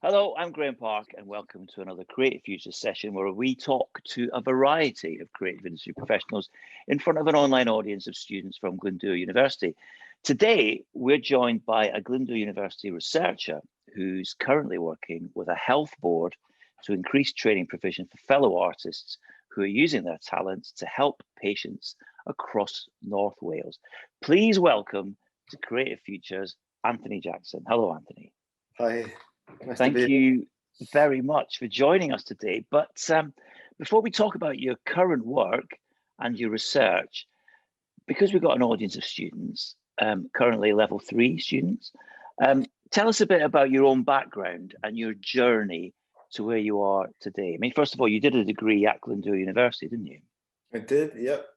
Hello, I'm Graeme Park, and welcome to another Creative Futures session where we talk to a variety of creative industry professionals in front of an online audience of students from Glyndwr University. Today, we're joined by a Glyndwr University researcher who's currently working with a health board to increase training provision for fellow artists who are using their talents to help patients across North Wales. Please welcome to Creative Futures, Anthony Jackson. Hello, Anthony. Hi. Nice Thank you very much for joining us today. But before we talk about your current work and your research, because we've got an audience of students, currently level 3 students, tell us a bit about your own background and your journey to where you are today. I mean, first of all, you did a degree at Glyndwr University, didn't you? I did, yep.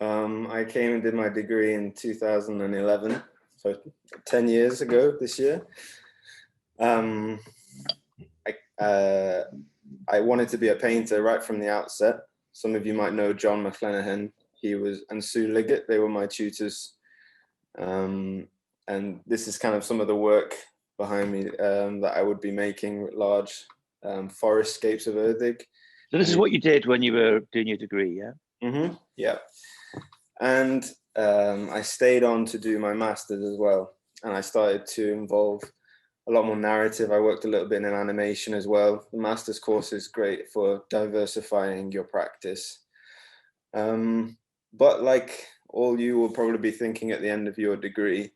I came and did my degree in 2011, so 10 years ago this year. I wanted to be a painter right from the outset. Some of you might know John McLenaghan. He was, and Sue Liggett, they were my tutors. And this is kind of some of the work behind me that I would be making, large forestscapes of Erddig. So this is what you did when you were doing your degree, yeah? Mm-hmm. Yeah. And I stayed on to do my master's as well. And I started to involve a lot more narrative. I worked a little bit in animation as well. The master's course is great for diversifying your practice. But like all you will probably be thinking at the end of your degree,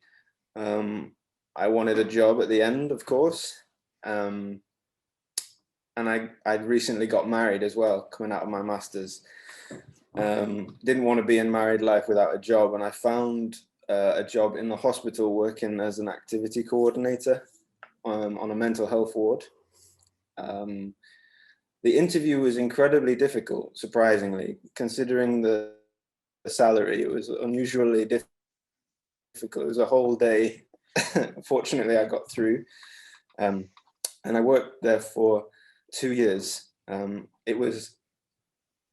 I wanted a job at the end, of course. And I'd recently got married as well, coming out of my master's. Didn't want to be in married life without a job. And I found a job in the hospital working as an activity coordinator on a mental health ward. The interview was incredibly difficult, surprisingly, considering the salary. It was unusually difficult. It was a whole day. Fortunately, I got through. And I worked there for 2 years. It was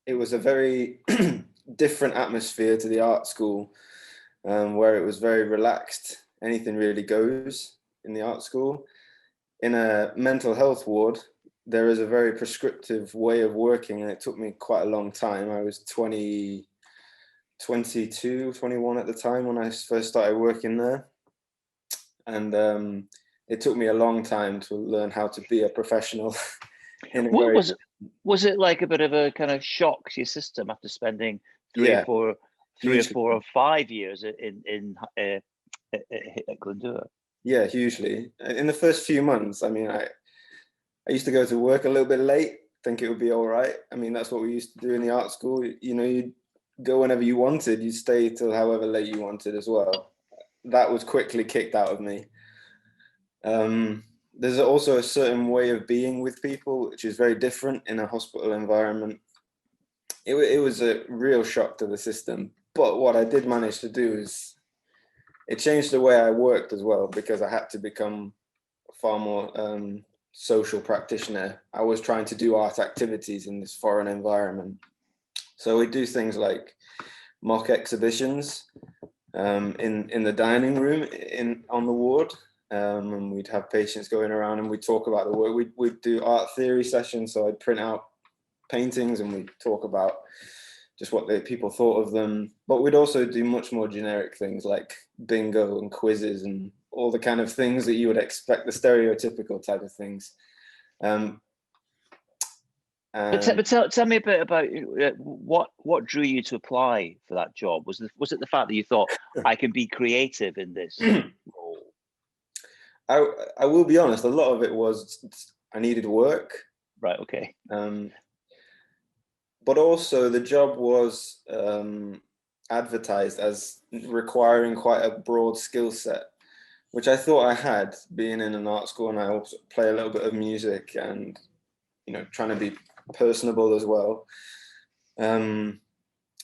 a very different atmosphere to the art school, where it was very relaxed. Anything really goes in the art school. In a mental health ward, there is a very prescriptive way of working, and it took me quite a long time. I was 22, 21 at the time when I first started working there. And it took me a long time to learn how to be a professional. Was it like a bit of a kind of shock to your system after spending three or 4 or 5 years at Glyndwr? Yeah, hugely. In the first few months, I mean, I used to go to work a little bit late, think it would be all right. I mean, that's what we used to do in the art school. You know, you'd go whenever you wanted, you'd stay till however late you wanted as well. That was quickly kicked out of me. There's also a certain way of being with people, which is very different in a hospital environment. It was a real shock to the system. But what I did manage to do is it changed the way I worked as well, because I had to become far more social practitioner. I was trying to do art activities in this foreign environment. So we do things like mock exhibitions in the dining room on the ward. And we'd have patients going around and we'd talk about the work. We'd do art theory sessions. So I'd print out paintings and we'd talk about just what the people thought of them. But we'd also do much more generic things like bingo and quizzes and all the kind of things that you would expect, the stereotypical type of things. But tell me a bit about what drew you to apply for that job. Was it the fact that you thought I can be creative in this role? I will be honest, a lot of it was I needed work. Right, okay. But also the job was advertised as requiring quite a broad skill set, which I thought I had, being in an art school, and I also play a little bit of music and, you know, trying to be personable as well.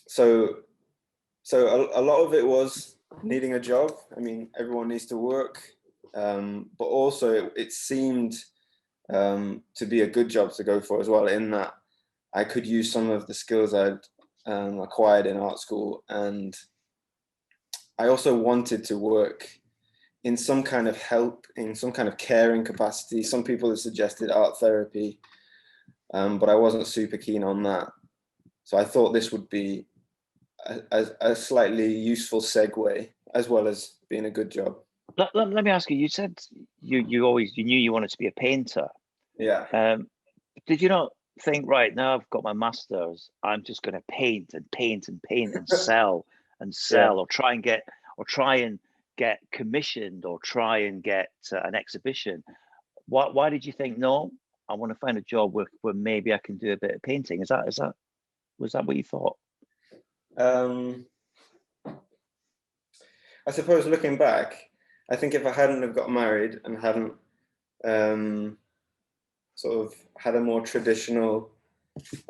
So a lot of it was needing a job. I mean, everyone needs to work, but also it seemed to be a good job to go for as well, in that I could use some of the skills I'd acquired in art school, and I also wanted to work in some kind of help, in some kind of caring capacity. Some people have suggested art therapy, but I wasn't super keen on that. So I thought this would be a slightly useful segue, as well as being a good job. Let me ask you, you said you knew you wanted to be a painter. Yeah. Did you not think, right, now I've got my master's, I'm just going to paint and paint and paint and sell and sell, or try and get commissioned, or try and get an exhibition? Why did you think, no, I want to find a job where maybe I can do a bit of painting? Was that what you thought? I suppose looking back, I think if I hadn't have got married and hadn't sort of had a more traditional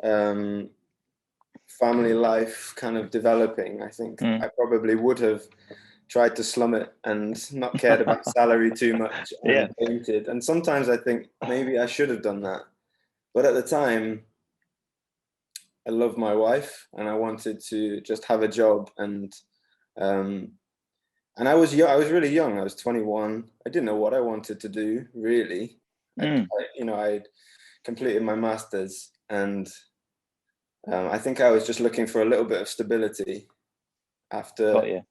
family life kind of developing, I think I probably would have tried to slum it and not cared about salary too much and painted. And sometimes I think maybe I should have done that. But at the time, I loved my wife and I wanted to just have a job. And I was young. I was really young. I was 21. I didn't know what I wanted to do, really. I'd completed my master's, and I think I was just looking for a little bit of stability after.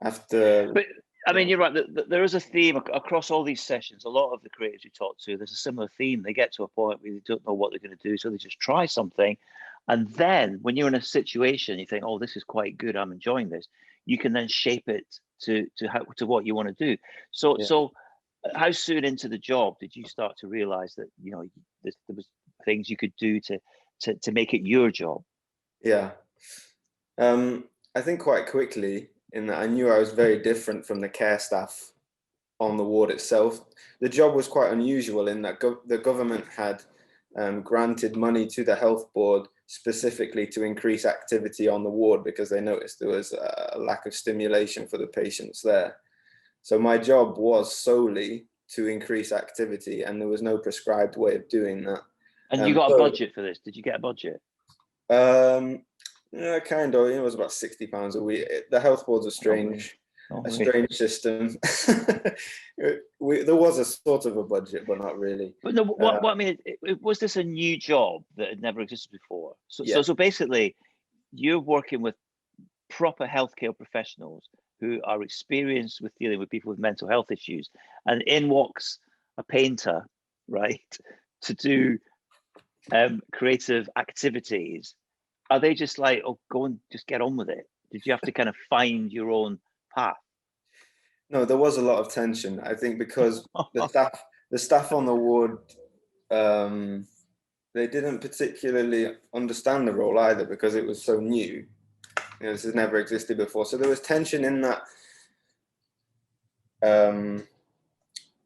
But I mean, you're right. There is a theme across all these sessions. A lot of the creators you talk to, there's a similar theme. They get to a point where they don't know what they're going to do, so they just try something. And then when you're in a situation, you think, oh, this is quite good, I'm enjoying this. You can then shape it to what you want to do. So how soon into the job did you start to realize that, there was things you could do to make it your job? Yeah. I think quite quickly, in that I knew I was very different from the care staff on the ward itself. The job was quite unusual in that the government had granted money to the health board specifically to increase activity on the ward, because they noticed there was a lack of stimulation for the patients there. So my job was solely to increase activity, and there was no prescribed way of doing that. And you got a budget for this? Did you get a budget? Yeah, kind of. It was about £60 a week. The health board's a strange system. There was a sort of a budget, but not really. But no, what I mean, was this a new job that had never existed before? So basically, you're working with proper healthcare professionals who are experienced with dealing with people with mental health issues, and in walks a painter, right, to do creative activities. Are they just like, oh, go and just get on with it? Did you have to kind of find your own path? No, there was a lot of tension. I think because the staff on the ward, they didn't particularly understand the role either, because it was so new. This has never existed before. So there was tension in that.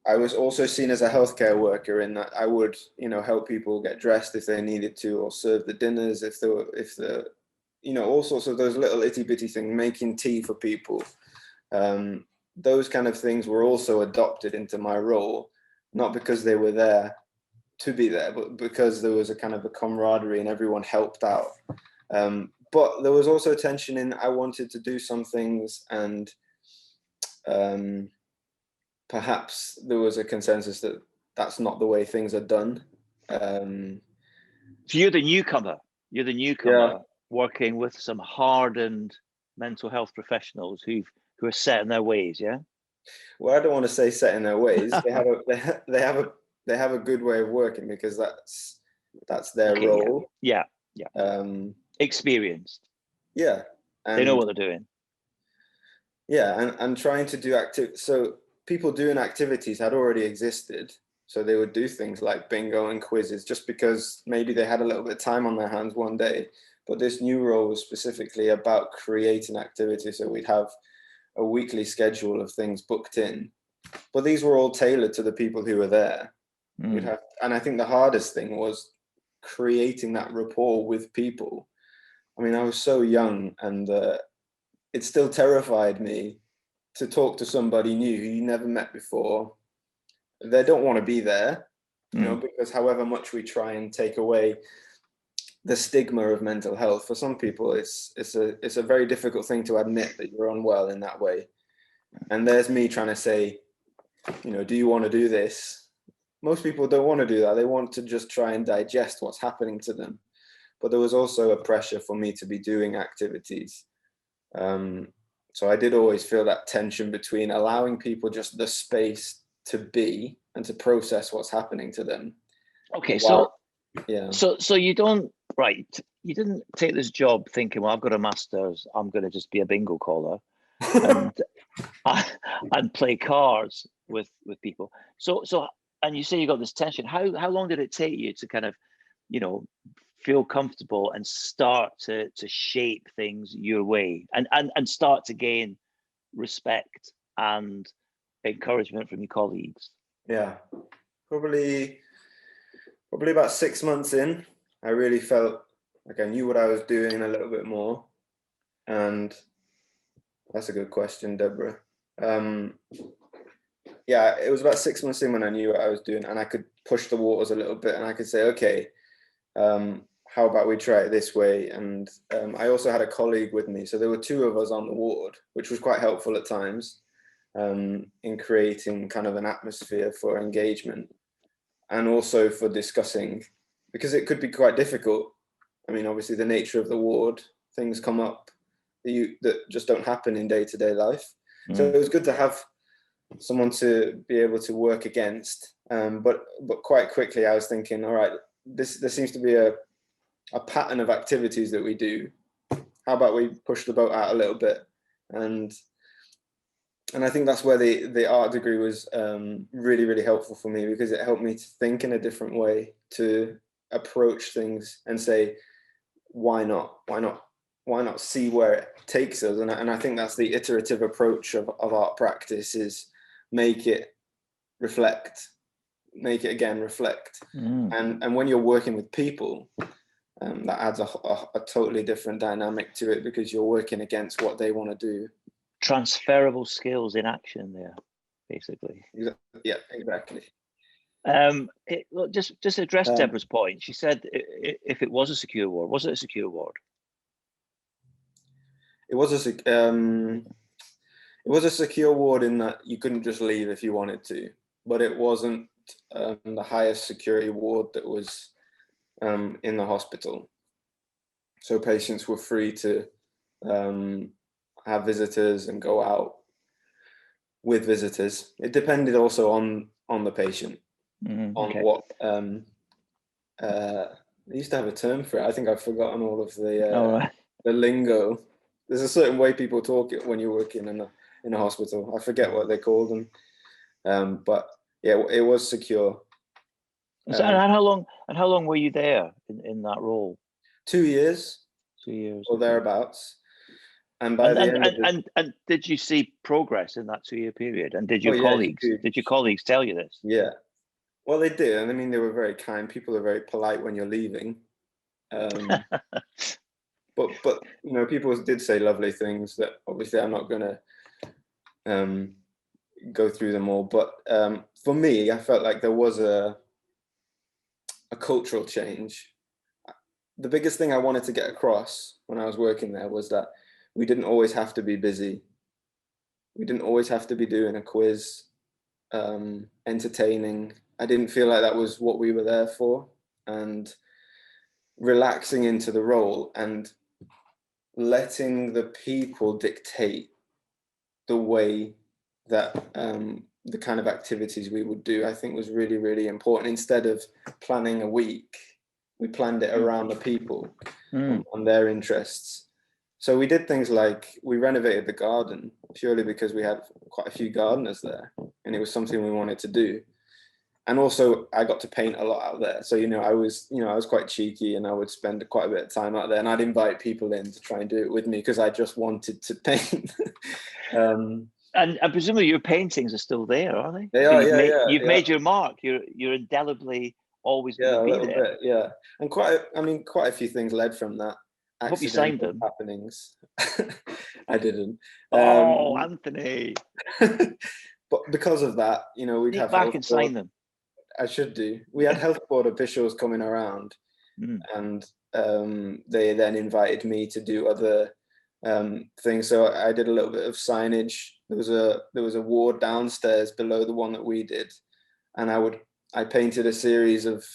I was also seen as a healthcare worker, in that I would, help people get dressed if they needed to, or serve the dinners if all sorts of those little itty bitty things, making tea for people. Those kind of things were also adopted into my role, not because they were there to be there, but because there was a kind of a camaraderie and everyone helped out. But there was also tension in I wanted to do some things, and perhaps there was a consensus that that's not the way things are done. So you're the newcomer. Working with some hardened mental health professionals who are set in their ways. Yeah. Well, I don't want to say set in their ways. They have a good way of working, because that's their role. Yeah. Experienced. Yeah. They know what they're doing. Yeah, and trying to do so people doing activities had already existed. So they would do things like bingo and quizzes just because maybe they had a little bit of time on their hands one day. But this new role was specifically about creating activity. So we'd have a weekly schedule of things booked in. But these were all tailored to the people who were there. And I think the hardest thing was creating that rapport with people. I mean, I was so young, and it still terrified me to talk to somebody new who you never met before. They don't want to be there, because however much we try and take away the stigma of mental health, for some people it's a very difficult thing to admit that you're unwell in that way. And there's me trying to say, do you want to do this? Most people don't want to do that. They want to just try and digest what's happening to them. But there was also a pressure for me to be doing activities. So I did always feel that tension between allowing people just the space to be and to process what's happening to them. Okay, yeah. So you don't, right, you didn't take this job thinking, well, I've got a master's, I'm going to just be a bingo caller and play cards with people. So and you say you got this tension. How long did it take you to kind of, feel comfortable and start to shape things your way and start to gain respect and encouragement from your colleagues? Yeah, probably about 6 months in, I really felt like I knew what I was doing a little bit more. And that's a good question, Deborah. Yeah, it was about 6 months in when I knew what I was doing, and I could push the waters a little bit, and I could say, okay, how about we try it this way? And I also had a colleague with me, so there were two of us on the ward, which was quite helpful at times in creating kind of an atmosphere for engagement and also for discussing, because it could be quite difficult. I mean, obviously the nature of the ward, things come up that just don't happen in day-to-day life. So it was good to have someone to be able to work against. But quite quickly I was thinking, all right, there seems to be a pattern of activities that we do. How about we push the boat out a little bit? And I think that's where the art degree was really, really helpful for me, because it helped me to think in a different way, to approach things and say, why not see where it takes us? And I think that's the iterative approach of art practice, is make it reflect, make it again reflect. And when you're working with people, that adds a totally different dynamic to it, because you're working against what they want to do. Transferable skills in action there, basically. Yeah, exactly. Look, just address Deborah's point. She said if it was a secure ward, was it a secure ward? It was a secure ward in that you couldn't just leave if you wanted to, but it wasn't the highest security ward that was in the hospital. So patients were free to have visitors and go out with visitors. It depended also on the patient, on what. They used to have a term for it. I think I've forgotten all of the lingo. There's a certain way people talk it when you're working in a hospital. I forget what they call them, but yeah, it was secure. So, and how long were you there in that role? 2 years. 2 years or thereabouts. And by the end and did you see progress in that 2 year period? And did your colleagues tell you this? Yeah, well, they did. And I mean, they were very kind. People are very polite when you're leaving. But people did say lovely things that obviously I'm not going to go through them all. But for me, I felt like there was a cultural change. The biggest thing I wanted to get across when I was working there was that we didn't always have to be busy. We didn't always have to be doing a quiz, entertaining. I didn't feel like that was what we were there for. And relaxing into the role and letting the people dictate the way that the kind of activities we would do, I think was really, really important. Instead of planning a week, we planned it around the people and their interests. So we did things like we renovated the garden purely because we had quite a few gardeners there and it was something we wanted to do. And also I got to paint a lot out there. So, I was quite cheeky and I would spend quite a bit of time out there, and I'd invite people in to try and do it with me because I just wanted to paint. And presumably your paintings are still there, are they? They are, You've made your mark. You're indelibly always going to be there. Bit, yeah. And quite a few things led from that. I hope you signed them. Happenings. I didn't. Anthony. But because of that, we'd have back and sign them. I should do. We had health board officials coming around, and they then invited me to do other thing. So I did a little bit of signage. There was a ward downstairs below the one that we did, and I painted a series of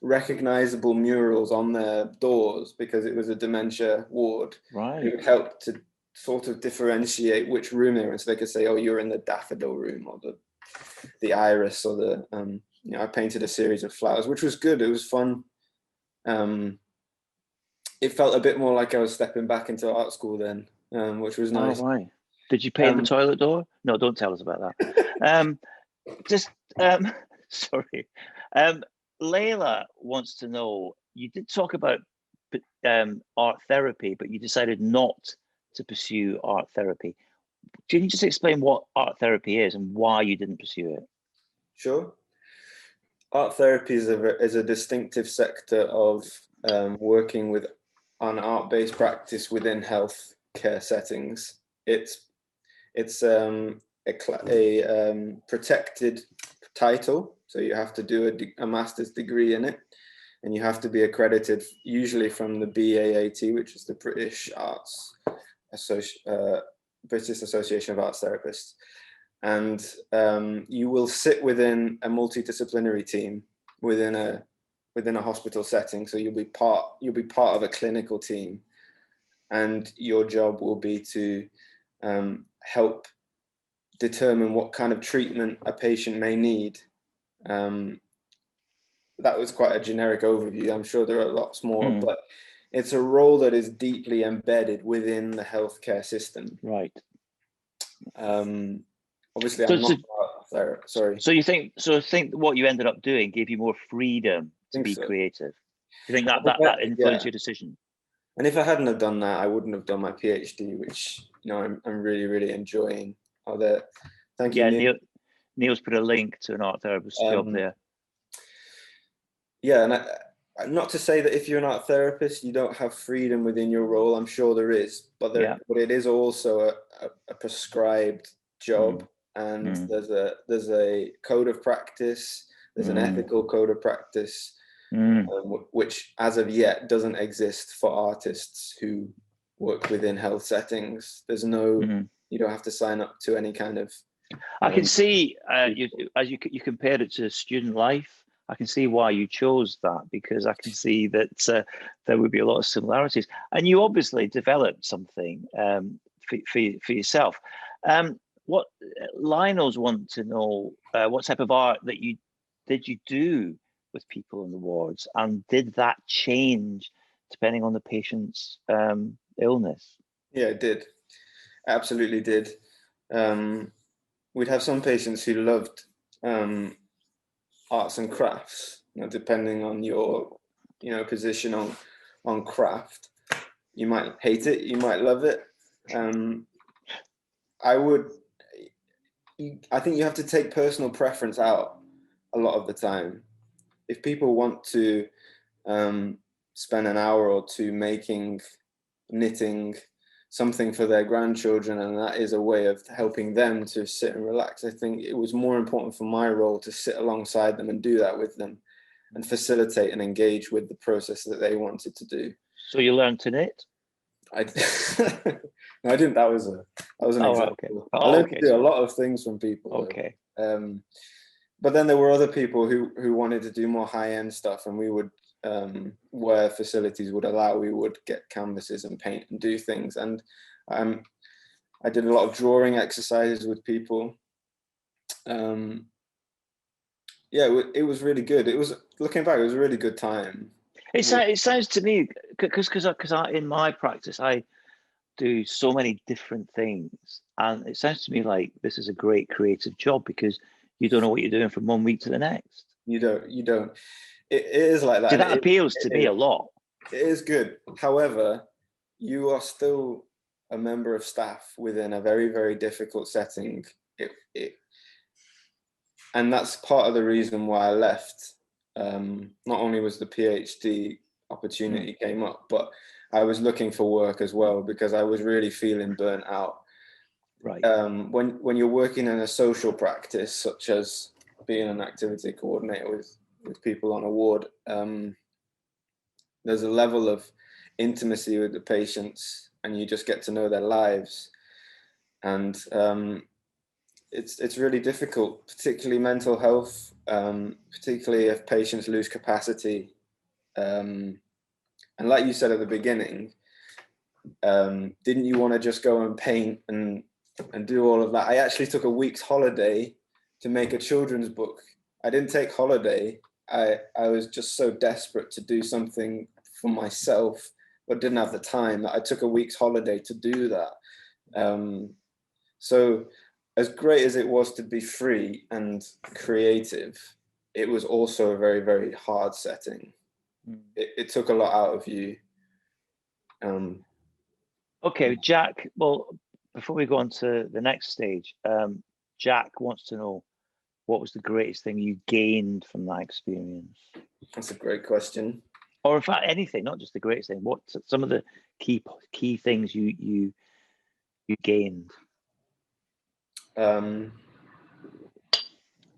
recognizable murals on their doors because it was a dementia ward. Right. It would help to sort of differentiate which room they're in, so they could say, oh, you're in the daffodil room, or the iris, or the you know, I painted a series of flowers, which was good. It was fun. It felt a bit more like I was stepping back into art school then, which was nice. Oh, right. Did you paint the toilet door? No, don't tell us about that. Sorry. Layla wants to know, you did talk about art therapy, but you decided not to pursue art therapy. Can you just explain what art therapy is and why you didn't pursue it? Sure. Art therapy is a distinctive sector of working with an art-based practice within healthcare settings. It's a protected title, so you have to do a master's degree in it, and you have to be accredited usually from the BAAT, which is the British Association of Arts Therapists. And you will sit within a multidisciplinary team within a hospital setting. So you'll be part of a clinical team, and your job will be to help determine what kind of treatment a patient may need. That was quite a generic overview. I'm sure there are lots more, but it's a role that is deeply embedded within the healthcare system. Right. Obviously, I'm not there. Sorry. So you think what you ended up doing gave you more freedom to be creative? Do you think that influenced your decision? And if I hadn't have done that, I wouldn't have done my PhD, which, you know, I'm really, really enjoying. Thank you. Yeah, Neil's put a link to an art therapist's job there. Yeah, and not to say that if you're an art therapist, you don't have freedom within your role. I'm sure there is, but it is also a prescribed job, and there's a code of practice. There's an ethical code of practice, which as of yet doesn't exist for artists who work within health settings. There's no, you don't have to sign up to any kind of. I can see you compared it to student life. I can see why you chose that, because I can see that there would be a lot of similarities, and you obviously developed something for yourself. What Lionel's want to know, what type of art that you do with people in the wards, and did that change depending on the patient's illness? Yeah, it did. Absolutely did. We'd have some patients who loved arts and crafts, you know, depending on your, you know, position on craft. You might hate it, you might love it. I think you have to take personal preference out a lot of the time. If people want to spend an hour or two knitting something for their grandchildren, and that is a way of helping them to sit and relax, I think it was more important for my role to sit alongside them and do that with them and facilitate and engage with the process that they wanted to do. So you learned to knit? No, I didn't. That was an example. Okay. I learned to do a lot of things from people. Okay. But then there were other people who wanted to do more high-end stuff, and we would, where facilities would allow, we would get canvases and paint and do things. And I did a lot of drawing exercises with people. It was really good. It was, looking back, it was a really good time. It sounds to me, because in my practice I do so many different things, and it sounds to me like this is a great creative job because you don't know what you're doing from one week to the next. You don't. It is like that. So that appeals to me a lot. It is good. However, you are still a member of staff within a very, very difficult setting. And that's part of the reason why I left. Not only was the PhD opportunity came up, but I was looking for work as well because I was really feeling burnt out. Right. When you're working in a social practice, such as being an activity coordinator with people on a ward, there's a level of, intimacy with the patients, and you just get to know their lives. And it's really difficult, particularly mental health, particularly if patients lose capacity. And like you said at the beginning, didn't you want to just go and paint and do all of that? I actually took a week's holiday to make a children's book. I didn't take holiday. I was just so desperate to do something for myself, but didn't have the time, that I took a week's holiday to do that. So as great as it was to be free and creative, it was also a very, very hard setting. It took a lot out of you. Okay, Jack, well, before we go on to the next stage, Jack wants to know, what was the greatest thing you gained from that experience? That's a great question. Or in fact, anything, not just the greatest thing. What's some of the key things you gained?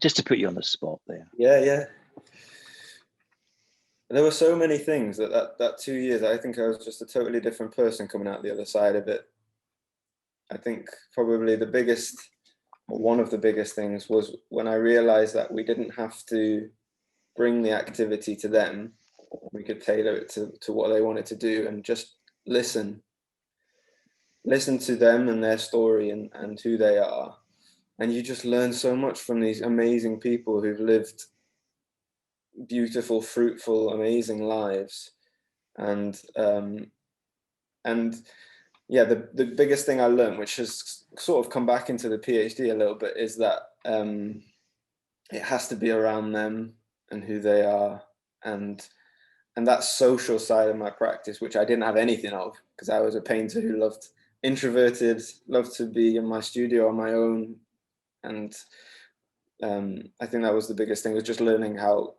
Just to put you on the spot there. Yeah. There were so many things that 2 years, I think I was just a totally different person coming out the other side of it. I think probably the biggest, or one of the biggest things, was when I realized that we didn't have to bring the activity to them. We could tailor it to what they wanted to do, and just listen to them and their story and who they are. And you just learn so much from these amazing people who've lived beautiful, fruitful, amazing lives. And yeah, the biggest thing I learned, which has sort of come back into the PhD a little bit, is that it has to be around them and who they are, and that social side of my practice, which I didn't have anything of, because I was a painter who loved to be in my studio on my own. And I think that was the biggest thing, was just learning how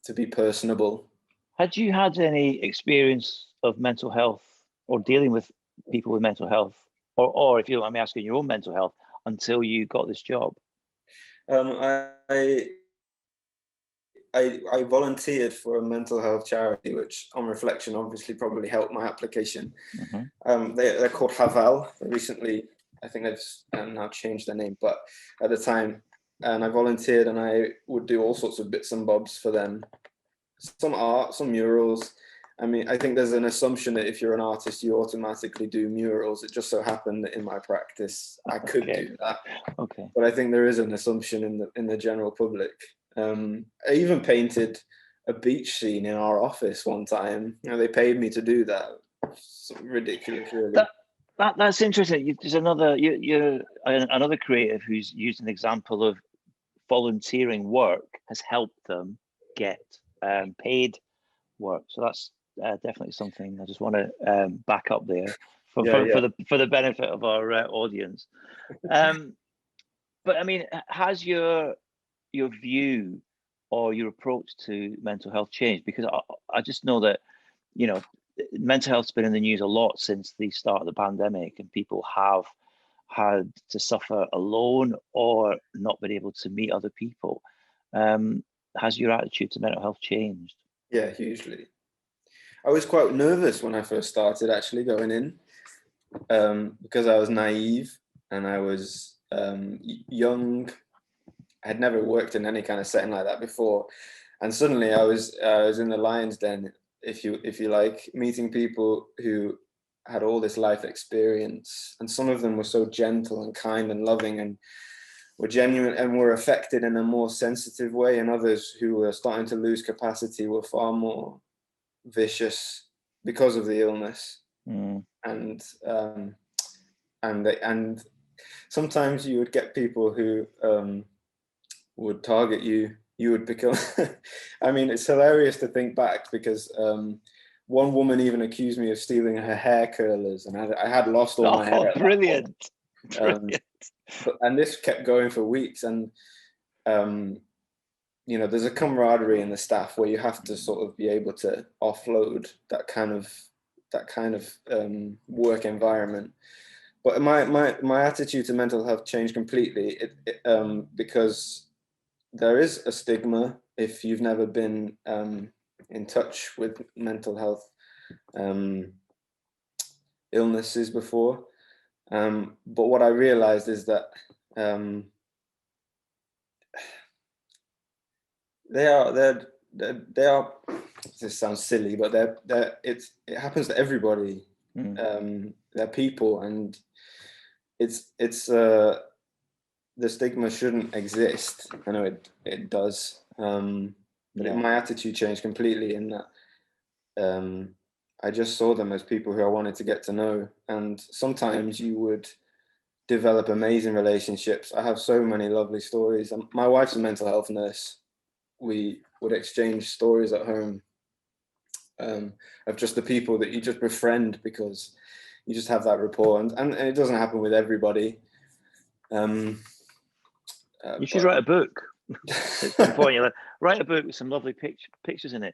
to be personable. Had you had any experience of mental health or dealing with people with mental health, or if you don't mind me asking, your own mental health, until you got this job? I volunteered for a mental health charity, which on reflection obviously probably helped my application. Mm-hmm. They're called Haval. Recently, I think they've now changed their name, but at the time, and I volunteered, and I would do all sorts of bits and bobs for them. Some art, some murals. I mean, I think there's an assumption that if you're an artist, you automatically do murals. It just so happened that in my practice, I could do that. Okay. But I think there is an assumption in the general public. I even painted a beach scene in our office one time. You know, they paid me to do that. It's ridiculous, really. That's interesting. There's you're another creative who's used an example of volunteering work has helped them get paid work. So that's definitely something I just want to back up there for the benefit of our audience. But I mean, has your view or your approach to mental health changed? Because I just know that, you know, mental health's been in the news a lot since the start of the pandemic, and people have had to suffer alone or not been able to meet other people. Has your attitude to mental health changed? Yeah, hugely. I was quite nervous when I first started actually going in, because I was naive and I was young. I had never worked in any kind of setting like that before, and suddenly I was in the lion's den, if you like, meeting people who had all this life experience, and some of them were so gentle and kind and loving and were genuine and were affected in a more sensitive way, and others who were starting to lose capacity were far more vicious because of the illness. And sometimes you would get people who would target you. You would become I mean, it's hilarious to think back, because one woman even accused me of stealing her hair curlers, and I had lost all my hair. Brilliant. And this kept going for weeks, and you know, there's a camaraderie in the staff where you have to sort of be able to offload that kind of work environment. But my attitude to mental health changed completely, because there is a stigma if you've never been in touch with mental health. illnesses before. But what I realized is that they are. This sounds silly, but it happens to everybody. They're people, and it's the stigma shouldn't exist. I know it does, but my attitude changed completely in that I just saw them as people who I wanted to get to know, and sometimes you would develop amazing relationships. I have so many lovely stories. My wife's a mental health nurse. We would exchange stories at home of just the people that you just befriend because you just have that rapport, and it doesn't happen with everybody. You should write a book. At some point, write a book with some lovely pictures in it.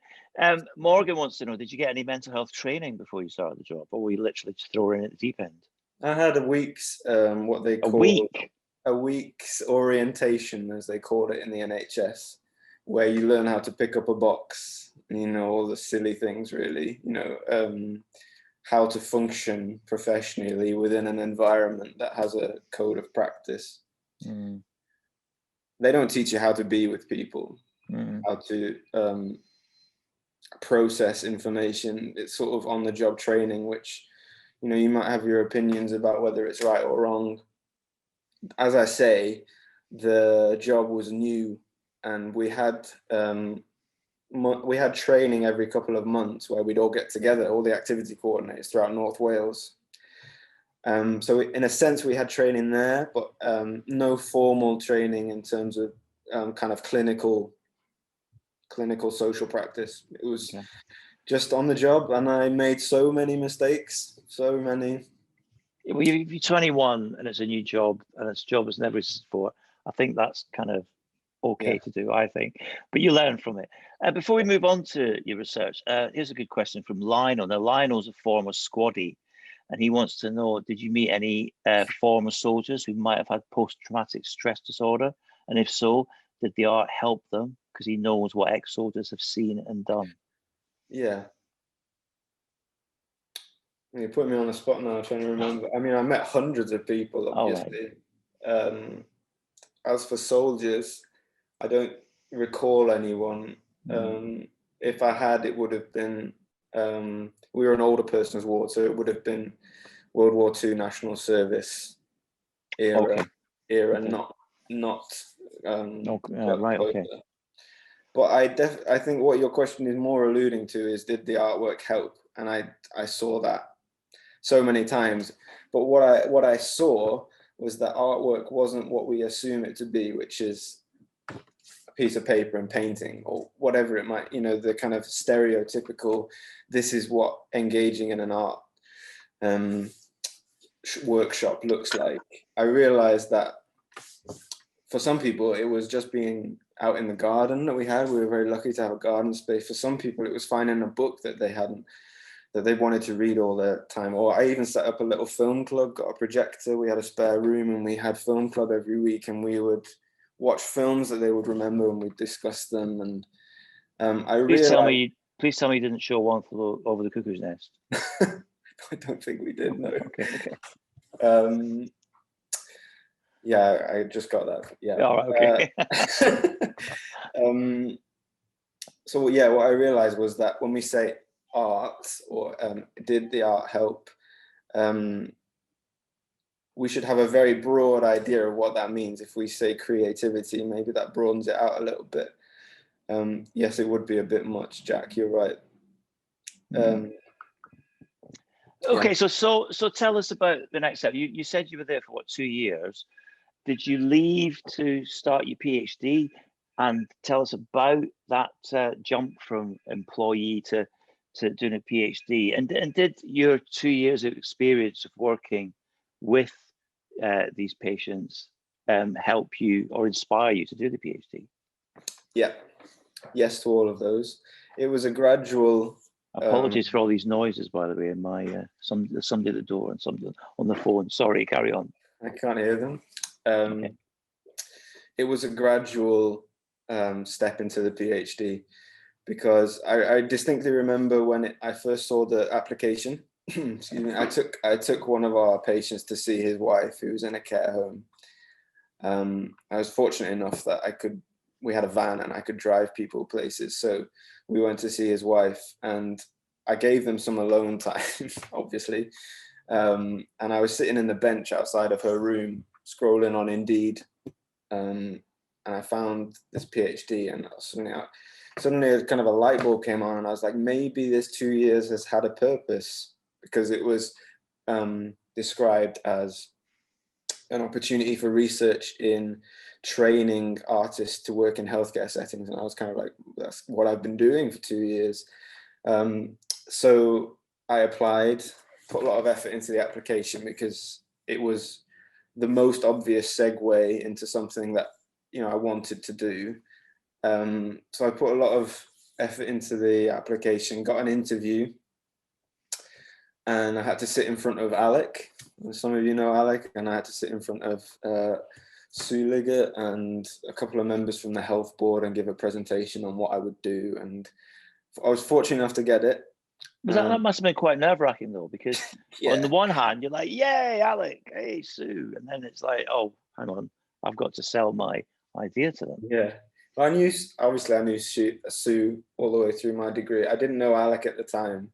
Morgan wants to know: did you get any mental health training before you started the job, or were you literally just thrown in at the deep end? I had a week's what they call a week's orientation, as they call it in the NHS, where you learn how to pick up a box, all the silly things, really, how to function professionally within an environment that has a code of practice. They don't teach you how to be with people, how to process information. It's sort of on-the-job training, which, you might have your opinions about whether it's right or wrong. As I say, the job was new, and we had training every couple of months where we'd all get together, all the activity coordinators throughout North Wales. So in a sense, we had training there, but no formal training in terms of kind of clinical social practice. It was just on the job, and I made so many mistakes, so many. Well, you're 21 and it's a new job, and it's a job that's never existed before. I think that's kind of okay to do, I think, but you learn from it. Before we move on to your research, here's a good question from Lionel. Now, Lionel's a former squaddie, and he wants to know, did you meet any former soldiers who might have had post-traumatic stress disorder? And if so, did the art help them? Because he knows what ex-soldiers have seen and done. Yeah. You put me on the spot now, trying to remember. I mean, I met hundreds of people, obviously. As for soldiers, I don't recall anyone. If I had, it would have been, we were an older person's ward, so it would have been World War II National Service era, not right, okay. But I think what your question is more alluding to is, did the artwork help? And I saw that so many times. But what I saw was that artwork wasn't what we assume it to be, which is a piece of paper and painting, or whatever it might, the kind of stereotypical, this is what engaging in an art workshop looks like. I realized that for some people, it was just being out in the garden that we had. We were very lucky to have a garden space. For some people, it was finding a book that they wanted to read all the time. Or I even set up a little film club, got a projector, we had a spare room, and we had film club every week, and we would watch films that they would remember, and we'd discuss them. And please tell me you didn't show One Flew Over the Cuckoo's Nest. I don't think we did, no. Okay. Yeah, I just got that. Yeah. All right, okay. So yeah, what I realized was that when we say art, or did the art help, we should have a very broad idea of what that means. If we say creativity, maybe that broadens it out a little bit. Yes, it would be a bit much, Jack, you're right. Okay, so tell us about the next step. You said you were there for 2 years. Did you leave to start your PhD? And tell us about that jump from employee to doing a PhD. And did your 2 years of experience of working with these patients help you or inspire you to do the PhD? Yeah, yes to all of those. It was a gradual. Apologies for all these noises, by the way. In my somebody at the door and somebody on the phone. Sorry, carry on. I can't hear them. It was a gradual step into the PhD. because I distinctly remember when I first saw the application. Excuse me. I took one of our patients to see his wife, who was in a care home. I was fortunate enough that we had a van and I could drive people places. So we went to see his wife, and I gave them some alone time, obviously. And I was sitting in the bench outside of her room, scrolling on Indeed, and I found this PhD, and suddenly kind of a light bulb came on, and I was like, maybe this 2 years has had a purpose, because it was described as an opportunity for research in training artists to work in healthcare settings. And I was kind of like, that's what I've been doing for 2 years. So I applied, put a lot of effort into the application, because it was the most obvious segue into something that, I wanted to do. So I put a lot of effort into the application, got an interview, and I had to sit in front of Alec. Some of you know Alec, and I had to sit in front of Suliga and a couple of members from the health board and give a presentation on what I would do. And I was fortunate enough to get it. That must have been quite nerve-wracking though, because yeah. On the one hand, you're like, yay, Alec, hey, Sue. And then it's like, oh, hang on, I've got to sell my idea to them. Yeah. I knew Sue all the way through my degree. I didn't know Alec at the time.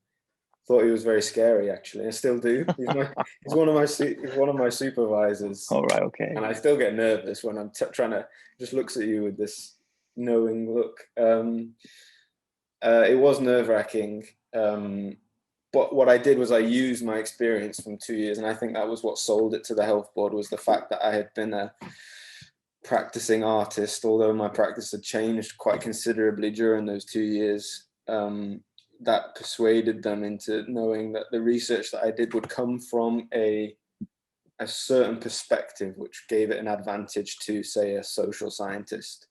Thought he was very scary, actually. I still do. He's one of my supervisors. All right, okay. And I still get nervous when I'm trying to, just looks at you with this knowing look. It was nerve-wracking. But what I did was I used my experience from 2 years, and I think that was what sold it to the health board, was the fact that I had been a practicing artist, although my practice had changed quite considerably during those 2 years. That persuaded them into knowing that the research that I did would come from a certain perspective, which gave it an advantage to, say, a social scientist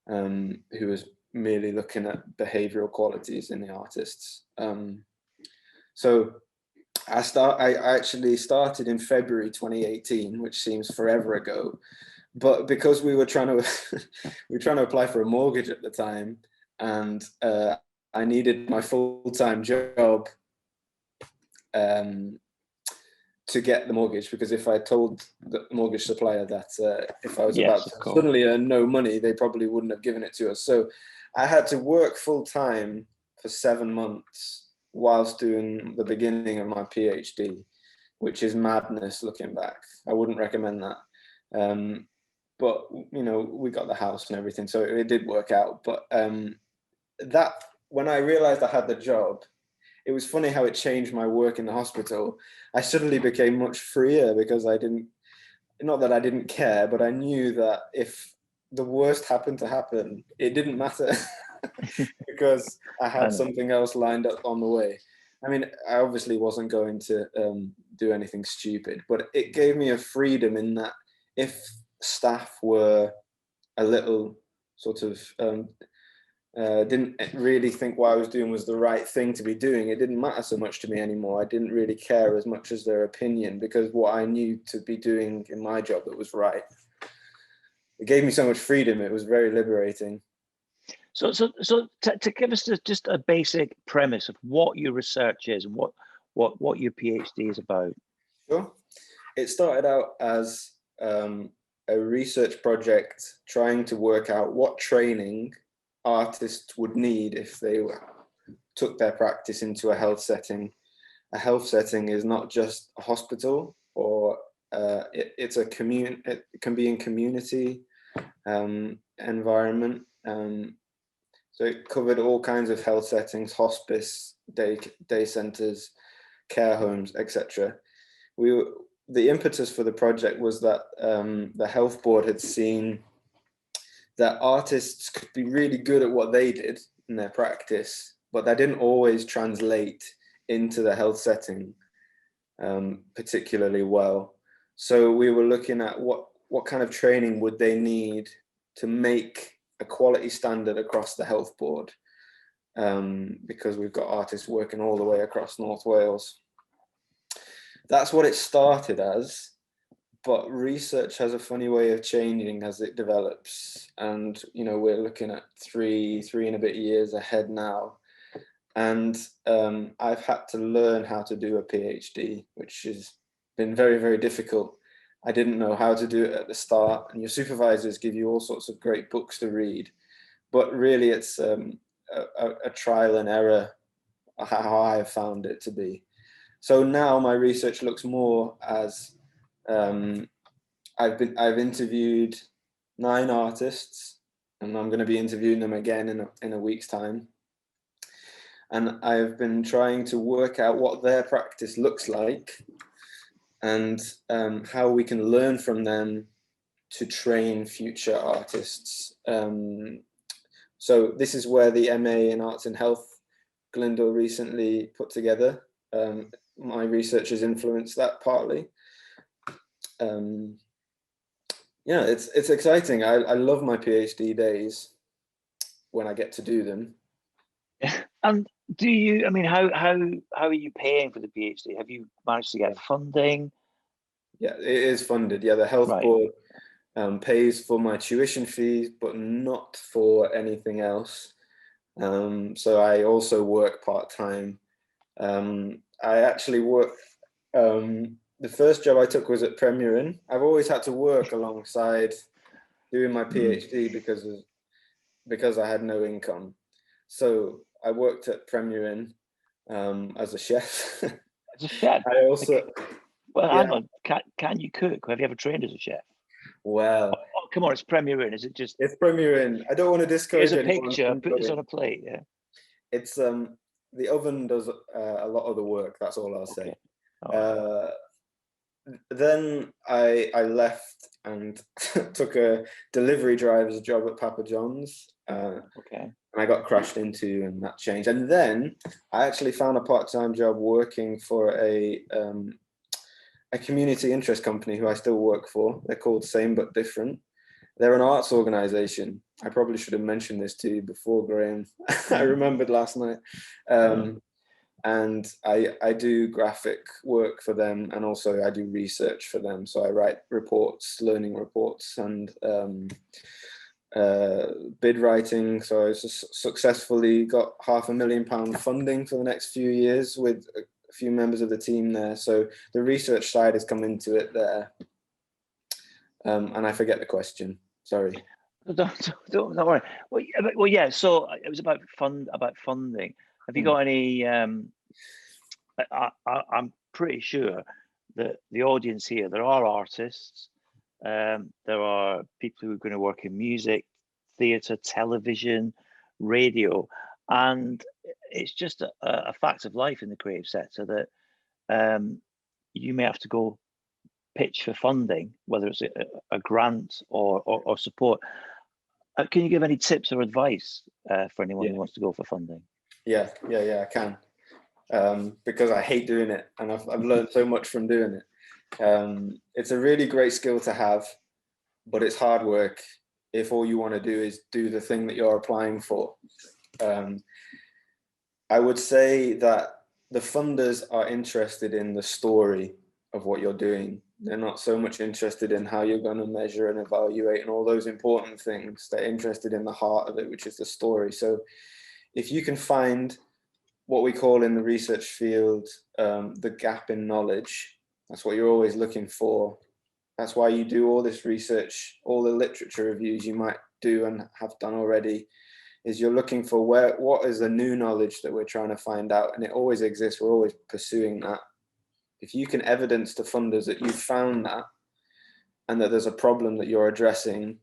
who was merely looking at behavioral qualities in the artists. So I actually started in February 2018, which seems forever ago, but because we were trying to apply for a mortgage at the time, and I needed my full-time job to get the mortgage, because if I told the mortgage supplier that if I was about to suddenly earn no money, they probably wouldn't have given it to us. So I had to work full-time for 7 months whilst doing the beginning of my PhD, which is madness looking back. I wouldn't recommend that. But, we got the house and everything, so it did work out. But that, when I realized I had the job, it was funny how it changed my work in the hospital. I suddenly became much freer, because not that I didn't care, but I knew that if the worst happened to happen, it didn't matter because I had something else lined up on the way. I mean, I obviously wasn't going to do anything stupid, but it gave me a freedom in that if staff were a little sort of didn't really think what I was doing was the right thing to be doing, it didn't matter so much to me anymore. I didn't really care as much as their opinion, because what I knew to be doing in my job that was right. It gave me so much freedom. It was very liberating. So to give us just a basic premise of what your research is and what your PhD is about. Sure. It started out as a research project trying to work out what training artists would need if they took their practice into a health setting. A health setting is not just a hospital, or it's a community. It can be in community environment. So it covered all kinds of health settings: hospice, day centers, care homes, etc. The impetus for the project was that the health board had seen that artists could be really good at what they did in their practice, but that didn't always translate into the health setting particularly well. So we were looking at what kind of training would they need to make a quality standard across the health board, because we've got artists working all the way across North Wales. That's what it started as, but research has a funny way of changing as it develops. And, we're looking at three and a bit years ahead now. And I've had to learn how to do a PhD, which has been very, very difficult. I didn't know how to do it at the start, and your supervisors give you all sorts of great books to read. But really, it's a trial and error, how I have found it to be. So now my research looks more as I've interviewed 9 artists, and I'm going to be interviewing them again in a week's time. And I've been trying to work out what their practice looks like, and how we can learn from them to train future artists. So this is where the MA in Arts and Health Glyndwr recently put together. My research has influenced that partly. Yeah, it's exciting. I love my PhD days when I get to do them. And do you? I mean, how are you paying for the PhD? Have you managed to get funding? Yeah, it is funded. Yeah, the health board pays for my tuition fees, but not for anything else. So I also work part-time. I actually work, the first job I took was at Premier Inn. I've always had to work alongside doing my PhD because I had no income. So I worked at Premier Inn as a chef. As a chef? I also... Well, hang on. Can you cook? Have you ever trained as a chef? Well... Oh, come on, it's Premier Inn. Is it just... It's Premier Inn. I don't want to discourage anyone. Here's a anyone. picture. Put this on a plate, yeah. It's... the oven does a lot of the work. That's all I'll say. Okay. Then I left and took a delivery driver's job at Papa John's. Okay. And I got crashed into, and that changed. And then I actually found a part-time job working for a community interest company who I still work for. They're called Same But Different. They're an arts organization. I probably should have mentioned this to you before, Graeme. I remembered last night. And I do graphic work for them, and also I do research for them. So I write reports, learning reports, and bid writing. So I successfully got £500,000 funding for the next few years with a few members of the team there. So the research side has come into it there. And I forget the question. Sorry. Don't worry. Well, yeah. So it was about funding. Have you got any? I'm pretty sure that the audience here, there are artists, there are people who are going to work in music, theatre, television, radio, and it's just a fact of life in the creative sector that you may have to go pitch for funding, whether it's a grant or support. Can you give any tips or advice for anyone who wants to go for funding? Yeah, I can. Because I hate doing it, and I've learned so much from doing it. It's a really great skill to have, but it's hard work if all you want to do is do the thing that you're applying for. I would say that the funders are interested in the story of what you're doing. They're not so much interested in how you're going to measure and evaluate and all those important things. They're interested in the heart of it, which is the story. So if you can find what we call in the research field the gap in knowledge, that's what you're always looking for. That's why you do all this research, all the literature reviews you might do and have done already, is you're looking for what is the new knowledge that we're trying to find out, and it always exists. We're always pursuing that. If you can evidence to funders that you've found that and that there's a problem that you're addressing,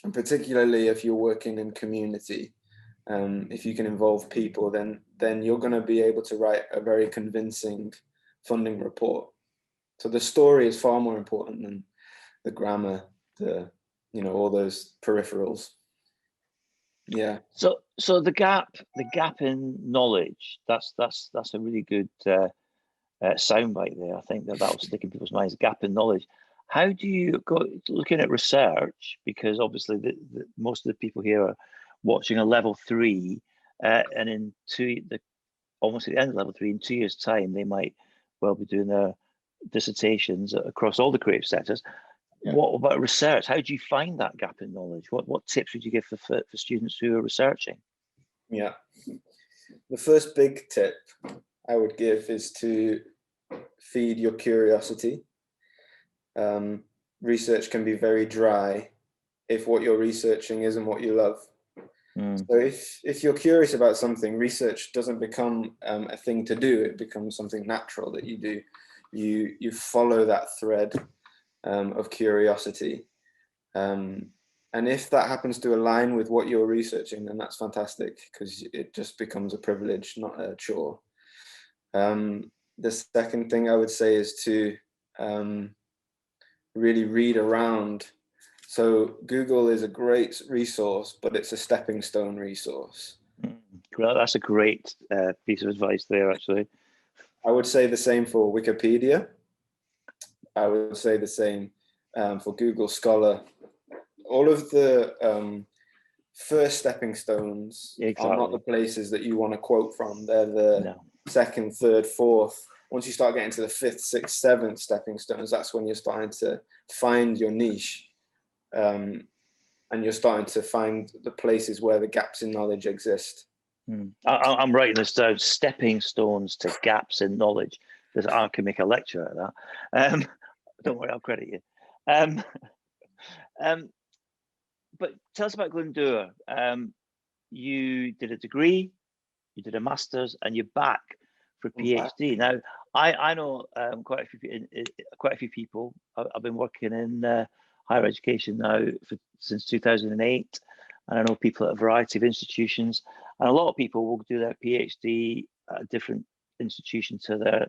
and particularly if you're working in community, if you can involve people, then you're going to be able to write a very convincing funding report. So the story is far more important than the grammar, all those peripherals. Yeah. So the gap in knowledge, that's a really good soundbite there. I think that'll stick in people's minds. Gap in knowledge. How do you go looking at research? Because obviously most of the people here are watching a level 3, and in almost at the end of level 3, in 2 years' time, they might well be doing their dissertations across all the creative sectors. Yeah. What about research? How do you find that gap in knowledge? What tips would you give for students who are researching? Yeah. The first big tip I would give is to feed your curiosity. Research can be very dry if what you're researching isn't what you love. So if you're curious about something, research doesn't become a thing to do. It becomes something natural that you do. You follow that thread of curiosity. And if that happens to align with what you're researching, then that's fantastic, because it just becomes a privilege, not a chore. The second thing I would say is to really read around. So Google is a great resource, but it's a stepping stone resource. Well, that's a great piece of advice there, actually. I would say the same for Wikipedia. I would say the same for Google Scholar. All of the first stepping stones are not the places that you want to quote from. They're the second, third, fourth. Once you start getting to the fifth, sixth, seventh stepping stones, that's when you're starting to find your niche. And you're starting to find the places where the gaps in knowledge exist. I'm writing this down: stepping stones to gaps in knowledge. I can make a lecture out of that. Don't worry, I'll credit you. But tell us about Glyndwr. You did a degree, you did a master's, and you're back for a PhD. Now, I know quite a few people. I've been working in higher education now since 2008, and I know people at a variety of institutions. And a lot of people will do their PhD at a different institution to their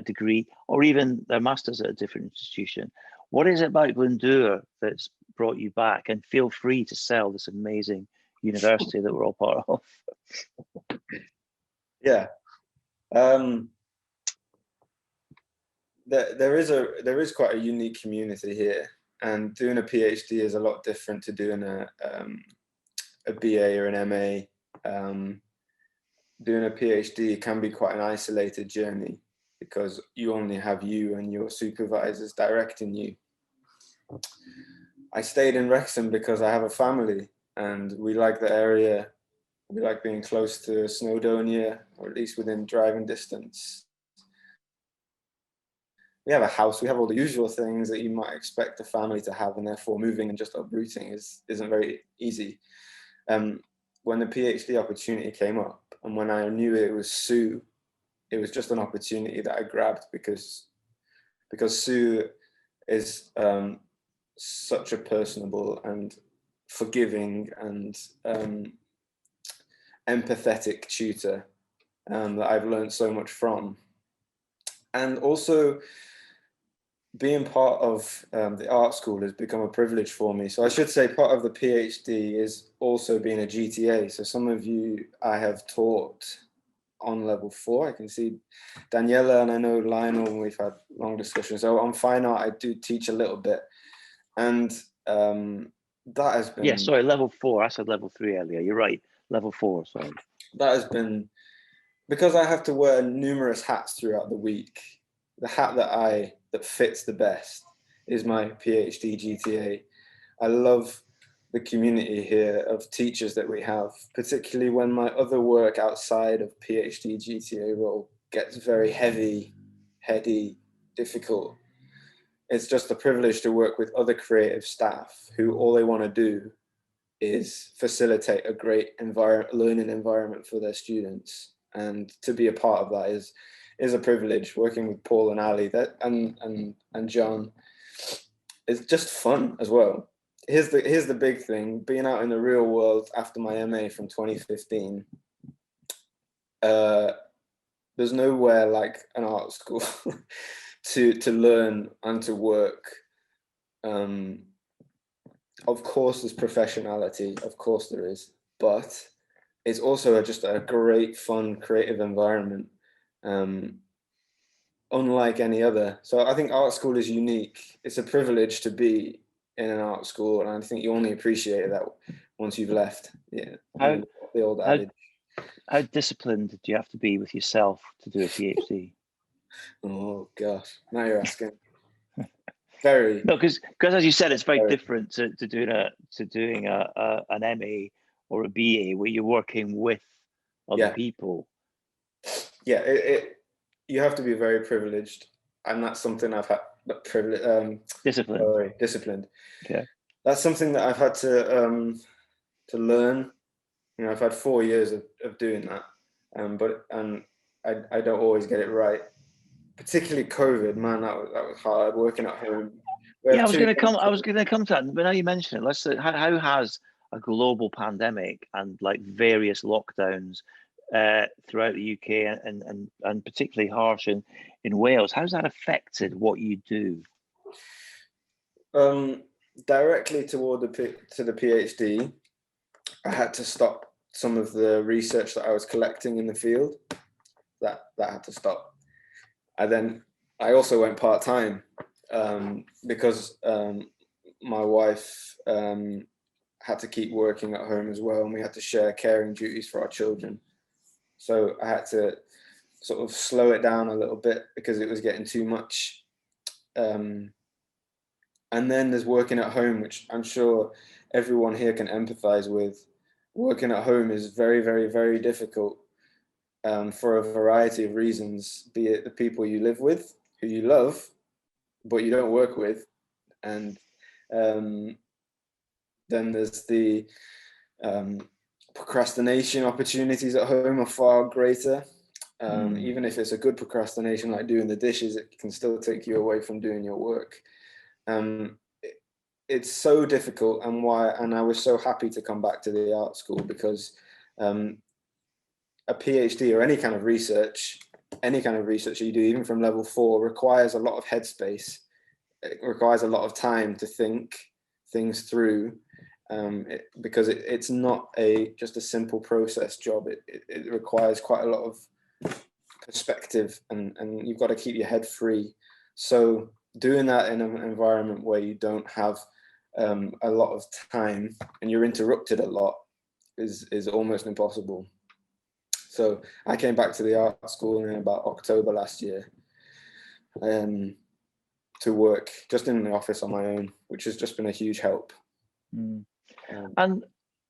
degree, or even their master's at a different institution. What is it about Glyndwr that's brought you back? And feel free to sell this amazing university that we're all part of. Yeah. There is quite a unique community here, and doing a PhD is a lot different to doing a BA or an MA. Doing a PhD can be quite an isolated journey, because you only have you and your supervisors directing you. I stayed in Wrexham because I have a family and we like the area. We like being close to Snowdonia, or at least within driving distance. We have a house, we have all the usual things that you might expect a family to have, and therefore moving and just uprooting isn't very easy. When the PhD opportunity came up, and when I knew it was Sue, it was just an opportunity that I grabbed, because Sue is such a personable and forgiving and empathetic tutor that I've learned so much from. And also, being part of the art school has become a privilege for me. So I should say part of the PhD is also being a GTA. So some of you I have taught on level 4. I can see Daniela, and I know Lionel, and we've had long discussions. So on fine art, I do teach a little bit. And that has been... Yeah, sorry, level 4. I said level 3 earlier. You're right, level 4, sorry. That has been... Because I have to wear numerous hats throughout the week, the hat that fits the best is my PhD GTA. I love the community here of teachers that we have, particularly when my other work outside of PhD GTA role gets very heavy, heady, difficult. It's just a privilege to work with other creative staff who all they want to do is facilitate a great learning environment for their students. And to be a part of that is a privilege. Working with Paul and Ali and John is just fun as well. Here's the big thing: being out in the real world after my MA from 2015. There's nowhere like an art school to learn and to work. Of course, there's professionality. Of course, there is, but it's also just a great, fun, creative environment, unlike any other. So I think art school is unique. It's a privilege to be in an art school, and I think you only appreciate that once you've left. Yeah, the old adage. How disciplined do you have to be with yourself to do a PhD? Oh gosh, now you're asking. Very. No, because as you said, it's very Very. different to doing an MA or a BA where you're working with other Yeah. people. Yeah, you have to be very privileged, and that's something I've had. Disciplined. Sorry, disciplined. Yeah. That's something that I've had to learn. You know, I've had 4 years of doing that, but I don't always get it right. Particularly COVID, man, that was hard working at home. Yeah, I was going to come to that, but now you mention it, let's say, how has a global pandemic and like various lockdowns throughout the UK and particularly harsh in Wales, how's that affected what you do? Directly to the PhD, I had to stop some of the research that I was collecting in the field. That had to stop. I also went part-time because my wife had to keep working at home as well, and we had to share caring duties for our children. So I had to sort of slow it down a little bit because it was getting too much. And then there's working at home, which I'm sure everyone here can empathize with. Working at home is very, very, very difficult for a variety of reasons, be it the people you live with, who you love, but you don't work with. And then there's the procrastination opportunities at home are far greater. Even if it's a good procrastination, like doing the dishes, it can still take you away from doing your work. It's so difficult, and I was so happy to come back to the art school because a PhD or any kind of research you do, even from level 4, requires a lot of headspace. It requires a lot of time to think things through, because it's not just a simple process job. It requires quite a lot of perspective, and you've got to keep your head free. So doing that in an environment where you don't have a lot of time and you're interrupted a lot is almost impossible. So I came back to the art school in about October last year to work just in the office on my own, which has just been a huge help. And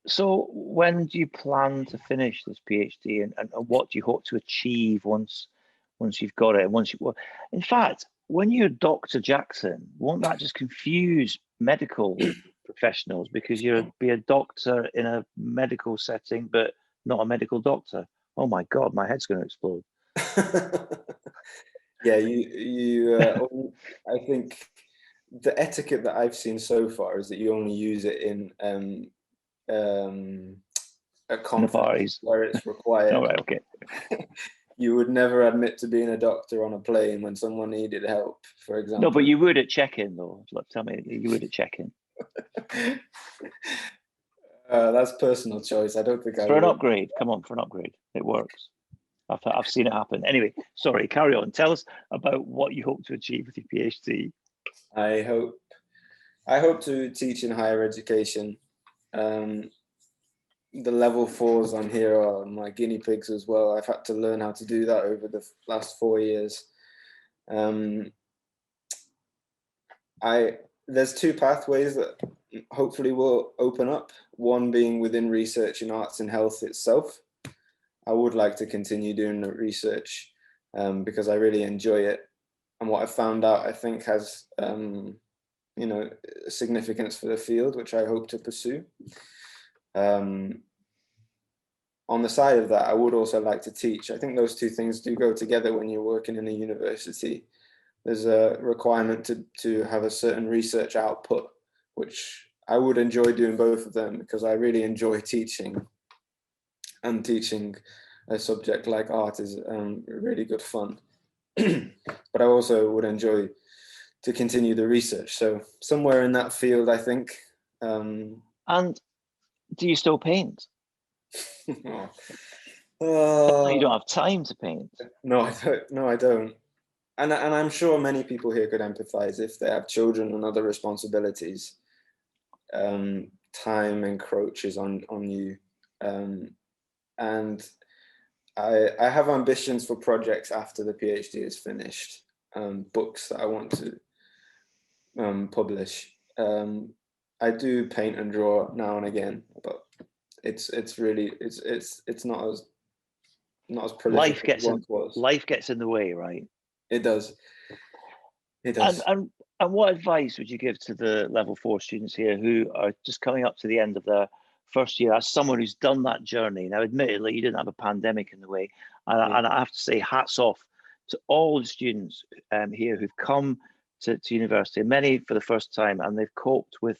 so when do you plan to finish this PhD, and what do you hope to achieve once you've got it? In fact, when you're Dr. Jackson, won't that just confuse medical professionals because you'll be a doctor in a medical setting, but not a medical doctor? Oh my God, my head's going to explode. Yeah, I think the etiquette that I've seen so far is that you only use it in a conference where it's required. All right, okay. You would never admit to being a doctor on a plane when someone needed help, for example. No, but you would at check-in, though. Tell me, you would at check-in. That's personal choice. I don't think I would. For an upgrade, come on, for an upgrade, it works. I've seen it happen. Anyway, sorry, carry on. Tell us about what you hope to achieve with your PhD. I hope to teach in higher education. The level 4s on here are my guinea pigs as well. I've had to learn how to do that over the last 4 years. There's 2 pathways that hopefully will open up. One being within research in arts and health itself. I would like to continue doing the research because I really enjoy it. And what I've found out, I think, has significance for the field, which I hope to pursue. On the side of that, I would also like to teach. I think those 2 things do go together when you're working in a university. There's a requirement to have a certain research output, which I would enjoy doing both of them because I really enjoy teaching. And teaching a subject like art is really good fun. But I also would enjoy to continue the research. So somewhere in that field, I think. And do you still paint? You don't have time to paint. No, I don't. And I'm sure many people here could empathize if they have children and other responsibilities. Time encroaches on you. And I have ambitions for projects after the PhD is finished, books that I want to publish. I do paint and draw now and again, but it's not as prolific as it once was. Life gets in the way, right? It does. It does. And what advice would you give to the level 4 students here who are just coming up to the end of their first year, as someone who's done that journey? Now, admittedly, you didn't have a pandemic in the way, and I have to say hats off to all the students here who've come to university, many for the first time, and they've coped with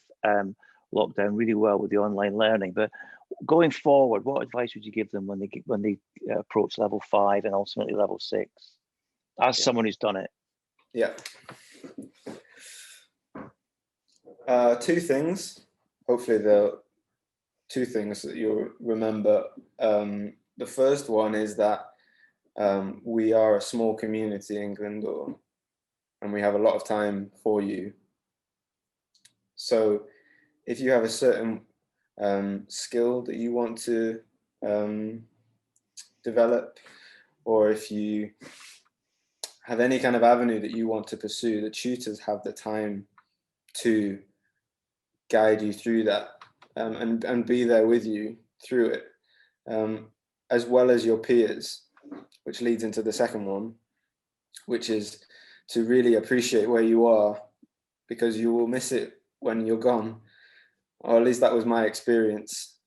lockdown really well with the online learning. But going forward, what advice would you give them when they approach level 5 and ultimately level 6, as someone who's done it? Yeah. Two things. Hopefully the two things that you'll remember. The first one is that we are a small community in Glyndwr, and we have a lot of time for you. So if you have a certain skill that you want to develop, or if you have any kind of avenue that you want to pursue, the tutors have the time to guide you through that, and be there with you through it, as well as your peers, which leads into the second one, which is to really appreciate where you are, because you will miss it when you're gone, or at least that was my experience.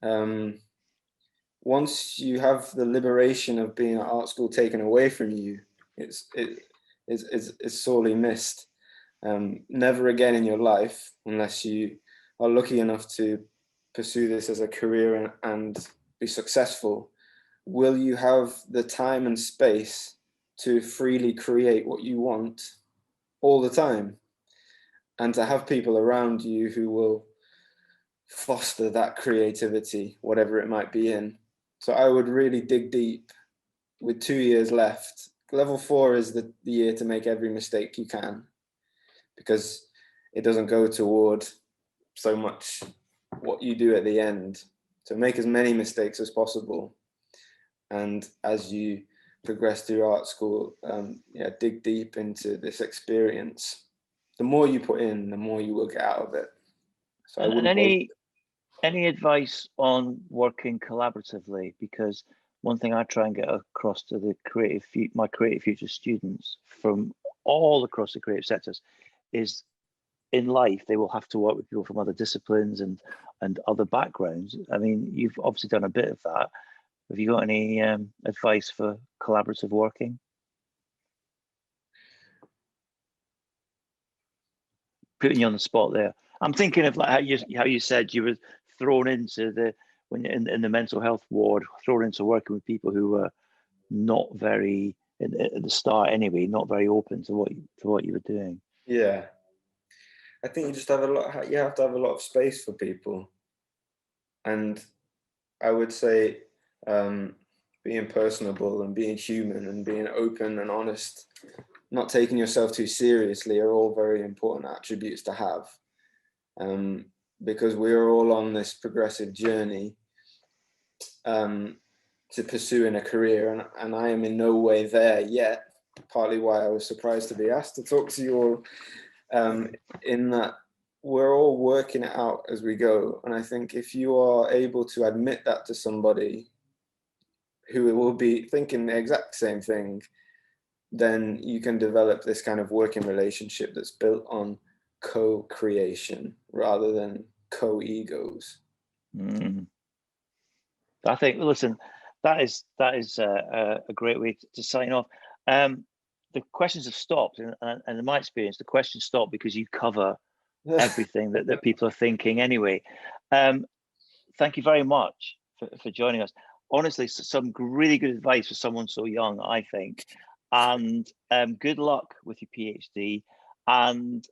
Once you have the liberation of being at art school taken away from you, it's sorely missed. Never again in your life, unless you are lucky enough to pursue this as a career and be successful, will you have the time and space to freely create what you want all the time, and to have people around you who will foster that creativity, whatever it might be in. So I would really dig deep with 2 years left. Level 4 is the year to make every mistake you can, because it doesn't go toward so much what you do at the end. So make as many mistakes as possible. And as you progress through art school, dig deep into this experience. The more you put in, the more you will get out of it. So any advice on working collaboratively? Because one thing I try and get across to the my creative future students from all across the creative sectors is, in life they will have to work with people from other disciplines and other backgrounds. I mean, you've obviously done a bit of that. Have you got any advice for collaborative working? Putting you on the spot there. I'm thinking of like how you said you were thrown into when you're in the mental health ward, thrown into working with people who were not very, at the start anyway, not very open to what you were doing. Yeah, I think you just have you have to have a lot of space for people, and I would say being personable and being human and being open and honest, not taking yourself too seriously, are all very important attributes to have, because we're all on this progressive journey to pursuing a career, and I am in no way there yet, partly why I was surprised to be asked to talk to you all, in that we're all working it out as we go. And I think if you are able to admit that to somebody who will be thinking the exact same thing, then you can develop this kind of working relationship that's built on co-creation rather than co-egos. I think, listen, that is a great way to sign off. The questions have stopped, and in my experience, the questions stop because you cover everything that people are thinking anyway. Thank you very much for joining us. Honestly, some really good advice for someone so young, I think. And good luck with your PhD. And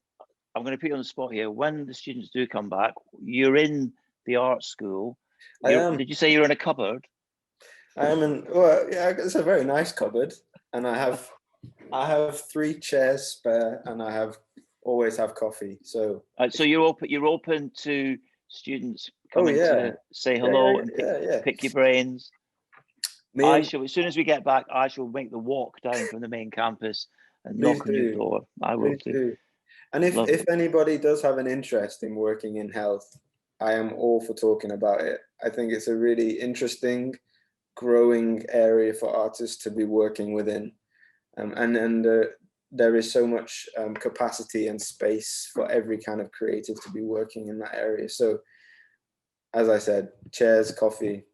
I'm going to put you on the spot here. When the students do come back, you're in the art school. Did you say you're in a cupboard? I am in. Well, yeah, it's a very nice cupboard, and I have 3 chairs spare, and I always have coffee. So you're open to students coming to say hello and pick your brains. I shall, as soon as we get back, I shall make the walk down from the main campus and knock on your door. I will do. And if anybody does have an interest in working in health, I am all for talking about it. I think it's a really interesting, growing area for artists to be working within. And there is so much capacity and space for every kind of creative to be working in that area. So, as I said, chairs, coffee,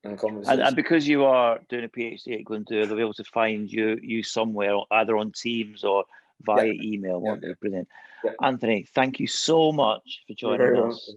and conversation. And because you are doing a PhD at Glyndwr, they'll be able to find you somewhere, either on Teams or via email. Brilliant. Anthony, thank you so much for joining us.